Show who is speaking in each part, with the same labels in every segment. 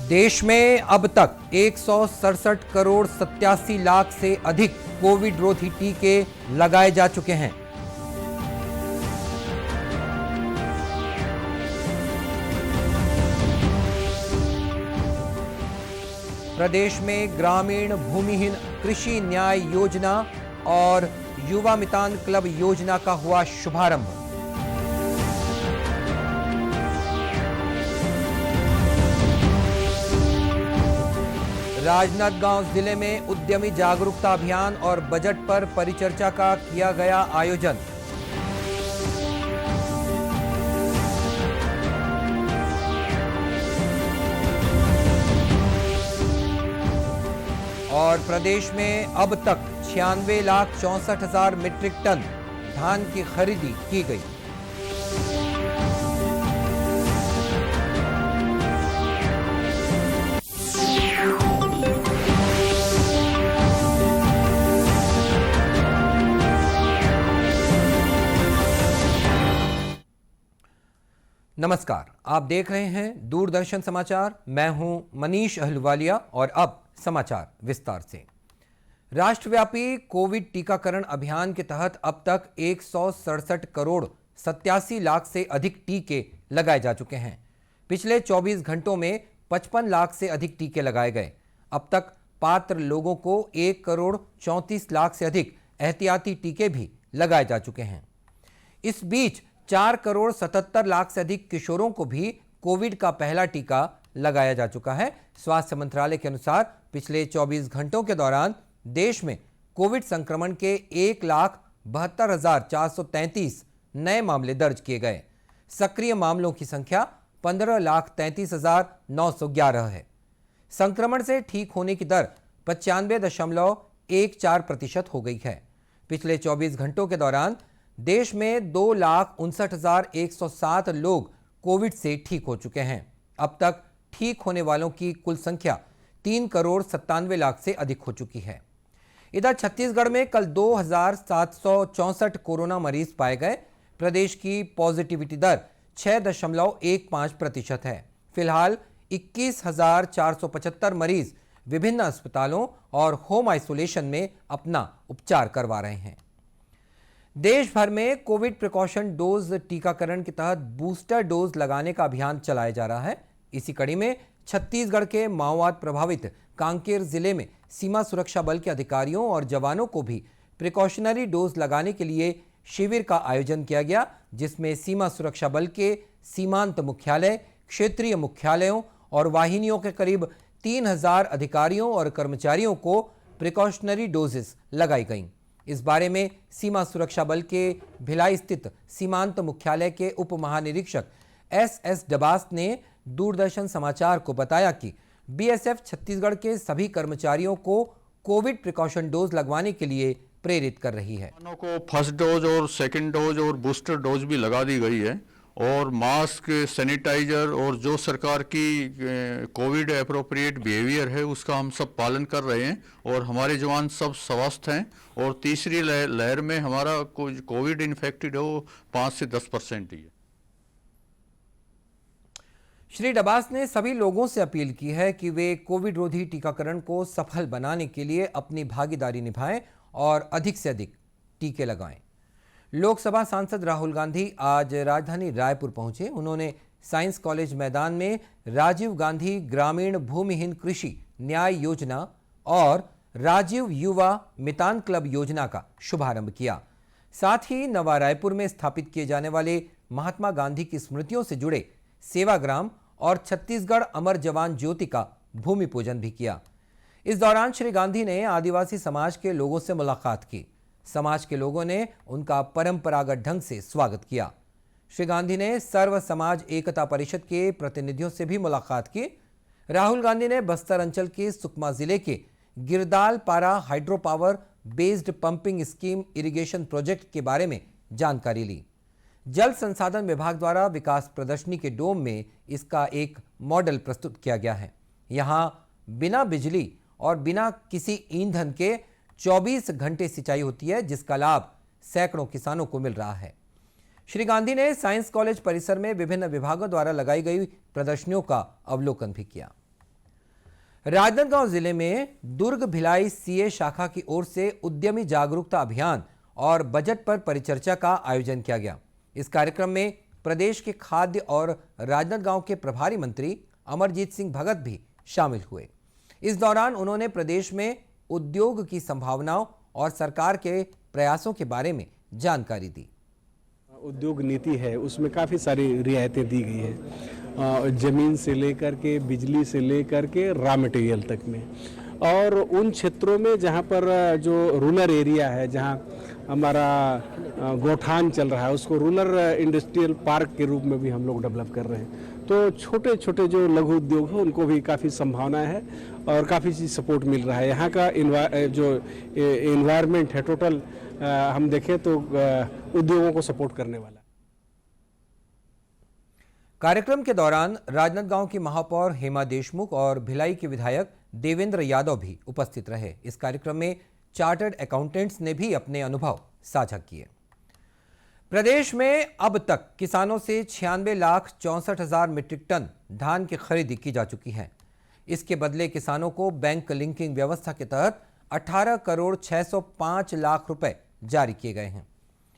Speaker 1: देश में अब तक 167 करोड़ 87 लाख से अधिक कोविड रोधी टीके लगाए जा चुके हैं। प्रदेश में ग्रामीण भूमिहीन कृषि न्याय योजना और युवा मितान क्लब योजना का हुआ शुभारंभ। राजनांदगांव जिले में उद्यमी जागरूकता अभियान और बजट पर परिचर्चा का किया गया आयोजन। और प्रदेश में अब तक 96,64,000 मीट्रिक टन धान की खरीदी की गई। नमस्कार, आप देख रहे हैं दूरदर्शन समाचार। मैं हूं मनीष अहलुवालिया और अब समाचार विस्तार से। राष्ट्रव्यापी कोविड टीकाकरण अभियान के तहत अब तक 167 करोड़ 87 लाख से अधिक टीके लगाए जा चुके हैं। पिछले 24 घंटों में 55 लाख से अधिक टीके लगाए गए। अब तक पात्र लोगों को 1 करोड़ 34 लाख से अधिक एहतियाती टीके भी लगाए जा चुके हैं। इस बीच 4 करोड़ 77 लाख से अधिक किशोरों को भी कोविड का पहला टीका लगाया जा चुका है। स्वास्थ्य मंत्रालय के अनुसार पिछले 24 घंटों के दौरान देश में कोविड संक्रमण के 1,72,433 नए मामले दर्ज किए गए। सक्रिय मामलों की संख्या 15,33,911 है। संक्रमण से ठीक होने की दर 95.14% हो गई है। पिछले 24 घंटों के दौरान देश में 2,59,107 लोग कोविड से ठीक हो चुके हैं। अब तक ठीक होने वालों की कुल संख्या 3 करोड़ 97 लाख से अधिक हो चुकी है। इधर छत्तीसगढ़ में कल 2,764 कोरोना मरीज पाए गए। प्रदेश की पॉजिटिविटी दर 6.15% है। फिलहाल 21,475 मरीज विभिन्न अस्पतालों और होम आइसोलेशन में अपना उपचार करवा रहे हैं। देश भर में कोविड प्रिकॉशन डोज टीकाकरण के तहत बूस्टर डोज लगाने का अभियान चलाया जा रहा है। इसी कड़ी में छत्तीसगढ़ के माओवाद प्रभावित कांकेर जिले में सीमा सुरक्षा बल के अधिकारियों और जवानों को भी प्रिकॉशनरी डोज लगाने के लिए शिविर का आयोजन किया गया, जिसमें सीमा सुरक्षा बल के सीमांत मुख्यालय, क्षेत्रीय मुख्यालयों और वाहिनियों के करीब 3,000 अधिकारियों और कर्मचारियों को प्रिकॉशनरी डोजेस लगाई गईं। इस बारे में सीमा सुरक्षा बल के भिलाई स्थित सीमांत मुख्यालय के उप महानिरीक्षक एस डबास ने दूरदर्शन समाचार को बताया कि बीएसएफ छत्तीसगढ़ के सभी कर्मचारियों को कोविड प्रिकॉशन डोज लगवाने के लिए प्रेरित कर रही है।
Speaker 2: को फर्स्ट डोज और सेकंड डोज और बूस्टर डोज भी लगा दी गई है और मास्क, सैनिटाइजर और जो सरकार की कोविड एप्रोप्रिएट बिहेवियर है उसका हम सब पालन कर रहे हैं और हमारे जवान सब स्वस्थ हैं। और तीसरी लहर में हमारा कोविड इन्फेक्टेड हो 5 से 10% ही है।
Speaker 1: श्री डबास ने सभी लोगों से अपील की है कि वे कोविड रोधी टीकाकरण को सफल बनाने के लिए अपनी भागीदारी निभाएं और अधिक से अधिक टीके लगाएं। लोकसभा सांसद राहुल गांधी आज राजधानी रायपुर पहुंचे। उन्होंने साइंस कॉलेज मैदान में राजीव गांधी ग्रामीण भूमिहीन कृषि न्याय योजना और राजीव युवा मितान क्लब योजना का शुभारंभ किया। साथ ही नवा रायपुर में स्थापित किए जाने वाले महात्मा गांधी की स्मृतियों से जुड़े सेवाग्राम और छत्तीसगढ़ अमर जवान ज्योति का भूमि पूजन भी किया। इस दौरान श्री गांधी ने आदिवासी समाज के लोगों से मुलाकात की। समाज के लोगों ने उनका परंपरागत ढंग से स्वागत किया। श्री गांधी ने सर्व समाज एकता परिषद के प्रतिनिधियों से भी मुलाकात की। राहुल गांधी ने बस्तर अंचल के सुकमा जिले के गिरदाल पारा hydro power based pumping scheme irrigation project के बारे में जानकारी ली। जल संसाधन विभाग द्वारा विकास प्रदर्शनी के डोम में इसका एक मॉडल प्रस्तुत किया गया है। यहां बिना बिजली और बिना किसी ईंधन के 24 घंटे सिंचाई होती है, जिसका लाभ सैकड़ों किसानों को मिल रहा है। श्री गांधी ने साइंस कॉलेज परिसर में विभिन्न विभागों द्वारा लगाई गई प्रदर्शनियों का अवलोकन भी किया। राजनांदगांव जिले में दुर्ग भिलाई सीए शाखा की ओर से उद्यमी जागरूकता अभियान और बजट पर परिचर्चा का आयोजन किया गया। इस कार्यक्रम में प्रदेश के खाद्य और राजनांदगांव के प्रभारी मंत्री अमरजीत सिंह भगत भी शामिल हुए। इस दौरान उन्होंने प्रदेश में उद्योग की संभावनाओं और सरकार के प्रयासों के बारे में जानकारी दी।
Speaker 3: उद्योग नीति है उसमें काफ़ी सारी रियायतें दी गई है, ज़मीन से लेकर के बिजली से लेकर के रॉ मटेरियल तक में, और उन क्षेत्रों में जहाँ पर जो रूरल एरिया है, जहाँ हमारा गौठान चल रहा है, उसको रूरल इंडस्ट्रियल पार्क के रूप में भी हम लोग डेवलप कर रहे हैं। तो छोटे छोटे जो लघु उद्योग हैं उनको भी काफ़ी संभावना है और काफ़ी चीज़ सपोर्ट मिल रहा है। यहाँ का जो इन्वायरमेंट है टोटल हम देखें तो उद्योगों को सपोर्ट करने वाला।
Speaker 1: कार्यक्रम के दौरान राजनांदगांव की महापौर हेमा देशमुख और भिलाई के विधायक देवेंद्र यादव भी उपस्थित रहे। इस कार्यक्रम में चार्टर्ड अकाउंटेंट्स ने भी अपने अनुभव साझा किए। प्रदेश में अब तक किसानों से 96,64,000 मीट्रिक टन धान की खरीदी की जा चुकी है। इसके बदले किसानों को बैंक लिंकिंग व्यवस्था के तहत 18,605,00,000 रुपए जारी किए गए हैं।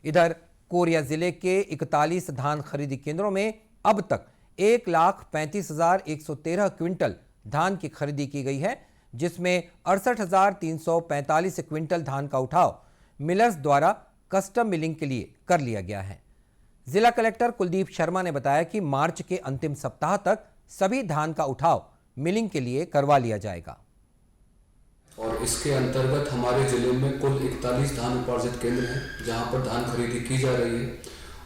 Speaker 1: इधर कोरिया जिले के 41 धान खरीदी केंद्रों में अब तक 1,35,113 क्विंटल धान की खरीदी की गई है, जिसमें 68,345 क्विंटल धान का उठाव मिलर्स द्वारा कस्टम मिलिंग के लिए कर लिया गया है। जिला कलेक्टर कुलदीप शर्मा ने बताया कि मार्च के अंतिम सप्ताह तक सभी धान का उठाव मिलिंग के लिए करवा लिया जाएगा।
Speaker 4: और इसके अंतर्गत हमारे जिले में कुल 41 धान उपार्जित केंद्र हैं जहां पर धान खरीदी की जा रही है,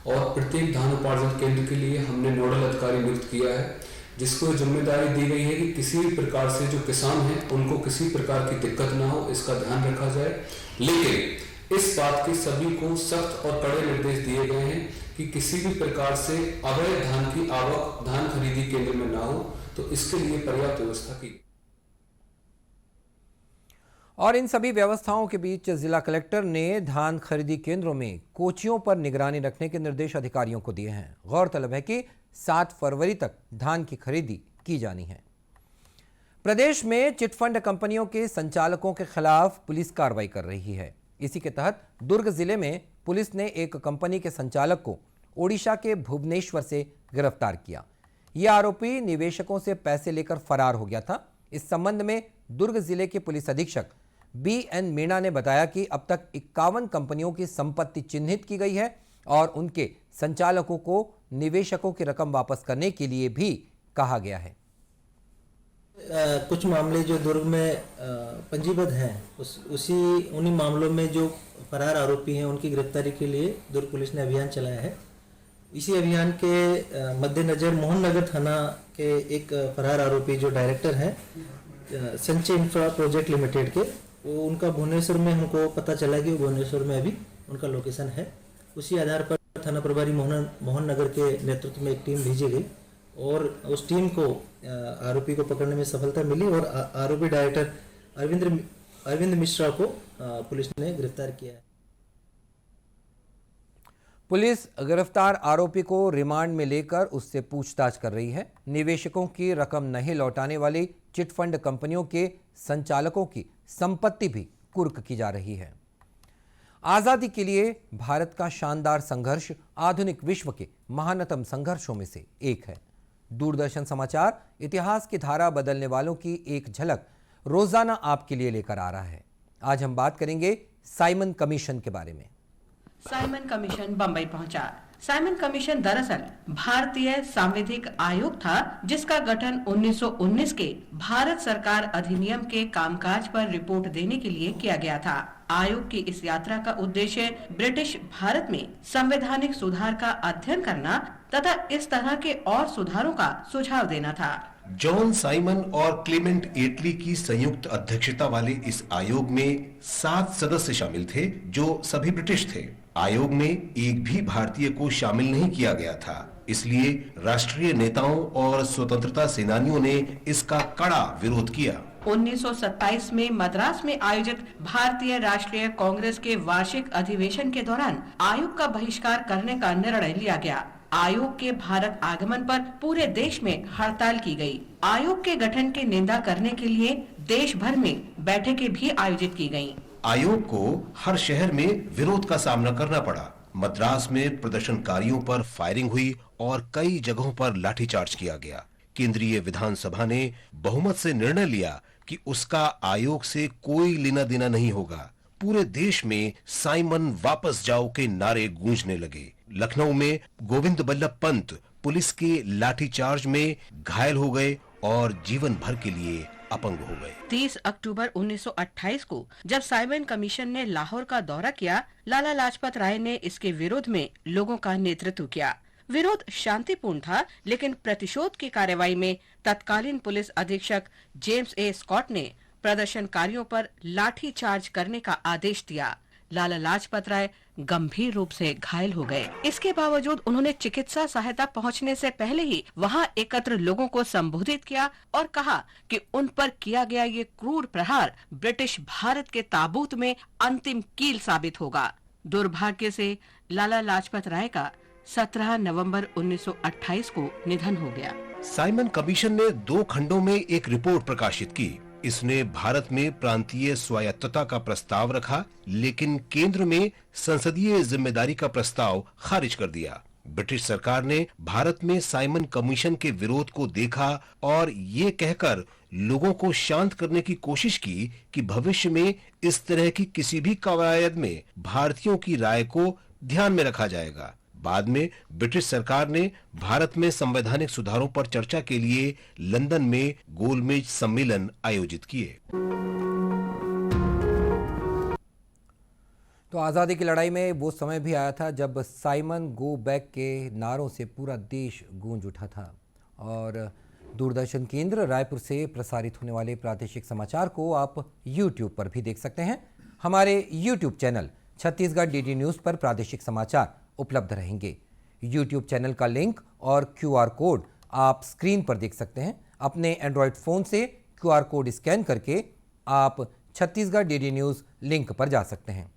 Speaker 4: और प्रत्येक धान उपार्जित केंद्र के लिए हमने नोडल अधिकारी नियुक्त किया है, जिसको जिम्मेदारी दी गई है कि किसी भी प्रकार से जो किसान हैं उनको किसी प्रकार की दिक्कत ना हो, इसका ध्यान रखा जाए। लेकिन इस बात के सभी को सख्त और कड़े निर्देश दिए गए हैं कि किसी भी प्रकार से अवैध धान की आवक धान खरीदी केंद्र में ना हो, तो इसके लिए पर्याप्त व्यवस्था की।
Speaker 1: और इन सभी व्यवस्थाओं के बीच जिला कलेक्टर ने धान खरीदी केंद्रों में कोचियों पर निगरानी रखने के निर्देश अधिकारियों को दिए हैं। गौरतलब है कि 7 फरवरी तक धान की खरीदी की जानी है। प्रदेश में चिटफंड कंपनियों के संचालकों के खिलाफ पुलिस कार्रवाई कर रही है। इसी के तहत दुर्ग जिले में पुलिस ने एक कंपनी के संचालक को ओडिशा के भुवनेश्वर से गिरफ्तार किया। यह आरोपी निवेशकों से पैसे लेकर फरार हो गया था। इस संबंध में दुर्ग जिले के पुलिस अधीक्षक BN मीणा ने बताया कि अब तक 51 कंपनियों की संपत्ति चिन्हित की गई है और उनके संचालकों को निवेशकों की रकम वापस करने के लिए भी कहा गया है।
Speaker 5: कुछ मामले जो दुर्ग में पंजीबद्ध हैं उन्हीं मामलों में जो फरार आरोपी हैं उनकी गिरफ्तारी के लिए दुर्ग पुलिस ने अभियान चलाया है। इसी अभियान के मद्देनजर मोहन नगर थाना के एक फरार आरोपी जो डायरेक्टर हैं संचय इंफ्रा प्रोजेक्ट लिमिटेड के, वो उनका भुवनेश्वर में हमको पता चला कि भुवनेश्वर में अभी उनका लोकेशन है। उसी आधार पर थाना प्रभारी मोहन नगर के नेतृत्व में एक टीम भेजी गई और उस टीम को आरोपी को पकड़ने में सफलता मिली और आरोपी डायरेक्टर अरविंद मिश्रा को पुलिस ने गिरफ्तार किया है।
Speaker 1: पुलिस गिरफ्तार आरोपी को रिमांड में लेकर उससे पूछताछ कर रही है। निवेशकों की रकम नहीं लौटाने वाली चिटफंड कंपनियों के संचालकों की संपत्ति भी कुर्क की जा रही है। आजादी के लिए भारत का शानदार संघर्ष आधुनिक विश्व के महानतम संघर्षों में से एक है। दूरदर्शन समाचार इतिहास की धारा बदलने वालों की एक झलक रोजाना आपके लिए लेकर आ रहा है। आज हम बात करेंगे साइमन कमीशन के बारे में।
Speaker 6: साइमन कमीशन बंबई पहुंचा। साइमन कमीशन दरअसल भारतीय सांविधिक आयोग था, जिसका गठन 1919 के भारत सरकार अधिनियम के कामकाज पर रिपोर्ट देने के लिए किया गया था। आयोग की इस यात्रा का उद्देश्य ब्रिटिश भारत में संवैधानिक सुधार का अध्ययन करना तथा इस तरह के और सुधारों का सुझाव देना था।
Speaker 7: जॉन साइमन और क्लेमेंट एटली की संयुक्त अध्यक्षता वाले इस आयोग में 7 सदस्य शामिल थे, जो सभी ब्रिटिश थे। आयोग में एक भी भारतीय को शामिल नहीं किया गया था, इसलिए राष्ट्रीय नेताओं और स्वतंत्रता सेनानियों ने इसका कड़ा विरोध किया।
Speaker 6: 1927 में मद्रास में आयोजित भारतीय राष्ट्रीय कांग्रेस के वार्षिक अधिवेशन के दौरान आयोग का बहिष्कार करने का निर्णय लिया गया। आयोग के भारत आगमन पर पूरे देश में हड़ताल की गई। आयोग के गठन की निंदा करने के लिए देश भर में बैठकें भी आयोजित की गयी।
Speaker 7: आयोग को हर शहर में विरोध का सामना करना पड़ा। मद्रास में प्रदर्शनकारियों पर फायरिंग हुई और कई जगहों पर लाठीचार्ज किया गया। केंद्रीय विधानसभा ने बहुमत से निर्णय लिया कि उसका आयोग से कोई लेना देना नहीं होगा। पूरे देश में साइमन वापस जाओ के नारे गूंजने लगे। लखनऊ में गोविंद बल्लभ पंत पुलिस के लाठीचार्ज में घायल हो गए और जीवन भर के लिए अपंग हो गए।
Speaker 6: 30 अक्टूबर 1928 को जब साइमन कमीशन ने लाहौर का दौरा किया, लाला लाजपत राय ने इसके विरोध में लोगों का नेतृत्व किया। विरोध शांतिपूर्ण था, लेकिन प्रतिशोध की कार्रवाई में तत्कालीन पुलिस अधीक्षक जेम्स ए स्कॉट ने प्रदर्शनकारियों पर लाठी चार्ज करने का आदेश दिया। लाला लाजपत राय गंभीर रूप से घायल हो गए। इसके बावजूद उन्होंने चिकित्सा सहायता पहुंचने से पहले ही वहां एकत्र लोगों को संबोधित किया और कहा कि उन पर किया गया ये क्रूर प्रहार ब्रिटिश भारत के ताबूत में अंतिम कील साबित होगा। दुर्भाग्य से लाला लाजपत राय का 17 नवंबर 1928 को निधन हो गया।
Speaker 7: साइमन कमीशन ने 2 खंडों में एक रिपोर्ट प्रकाशित की। इसने भारत में प्रांतीय स्वायत्तता का प्रस्ताव रखा, लेकिन केंद्र में संसदीय जिम्मेदारी का प्रस्ताव खारिज कर दिया। ब्रिटिश सरकार ने भारत में साइमन कमीशन के विरोध को देखा और ये कहकर लोगों को शांत करने की कोशिश की कि भविष्य में इस तरह की किसी भी कवायद में भारतीयों की राय को ध्यान में रखा जाएगा। बाद में ब्रिटिश सरकार ने भारत में संवैधानिक सुधारों पर चर्चा के लिए लंदन में गोलमेज सम्मेलन आयोजित किए।
Speaker 1: तो आज़ादी की लड़ाई में वो समय भी आया था जब साइमन गो बैक के नारों से पूरा देश गूंज उठा था। और दूरदर्शन केंद्र रायपुर से प्रसारित होने वाले प्रादेशिक समाचार को आप YouTube पर भी देख सकते हैं। हमारे YouTube channel Chhattisgarh DD news पर प्रादेशिक समाचार उपलब्ध रहेंगे। YouTube चैनल का लिंक और QR कोड आप स्क्रीन पर देख सकते हैं। अपने एंड्रॉयड फ़ोन से QR कोड स्कैन करके आप छत्तीसगढ़ डीडी न्यूज़ लिंक पर जा सकते हैं।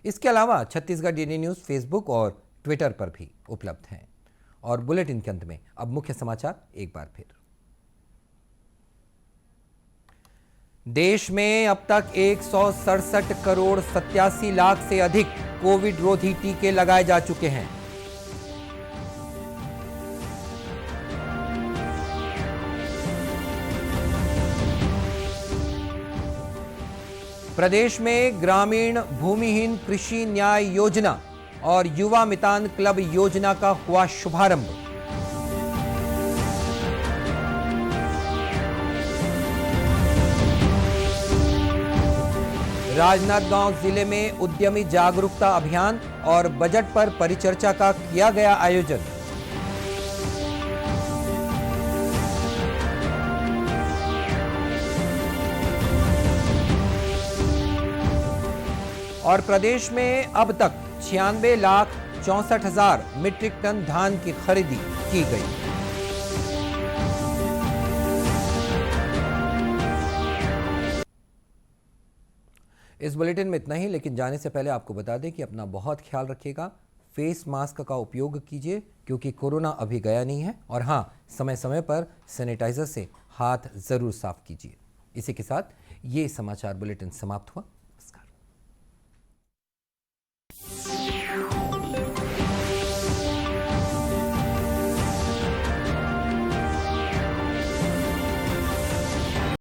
Speaker 1: इसके अलावा छत्तीसगढ़ डीडी न्यूज़ फेसबुक और ट्विटर पर भी उपलब्ध हैं। और बुलेटिन के अंत में अब मुख्य समाचार एक बार फिर। देश में अब तक 167 करोड़ 87 लाख से अधिक कोविड रोधी टीके लगाए जा चुके हैं। प्रदेश में ग्रामीण भूमिहीन कृषि न्याय योजना और युवा मितान क्लब योजना का हुआ शुभारंभ। राजनांदगांव जिले में उद्यमी जागरूकता अभियान और बजट पर परिचर्चा का किया गया आयोजन। और प्रदेश में अब तक 96,64,000 मीट्रिक टन धान की खरीदी की गई। इस बुलेटिन में इतना ही, लेकिन जाने से पहले आपको बता दें कि अपना बहुत ख्याल रखिएगा। फेस मास्क का उपयोग कीजिए क्योंकि कोरोना अभी गया नहीं है। और हाँ, समय समय पर सैनिटाइजर से हाथ जरूर साफ कीजिए। इसी के साथ ये समाचार बुलेटिन समाप्त हुआ।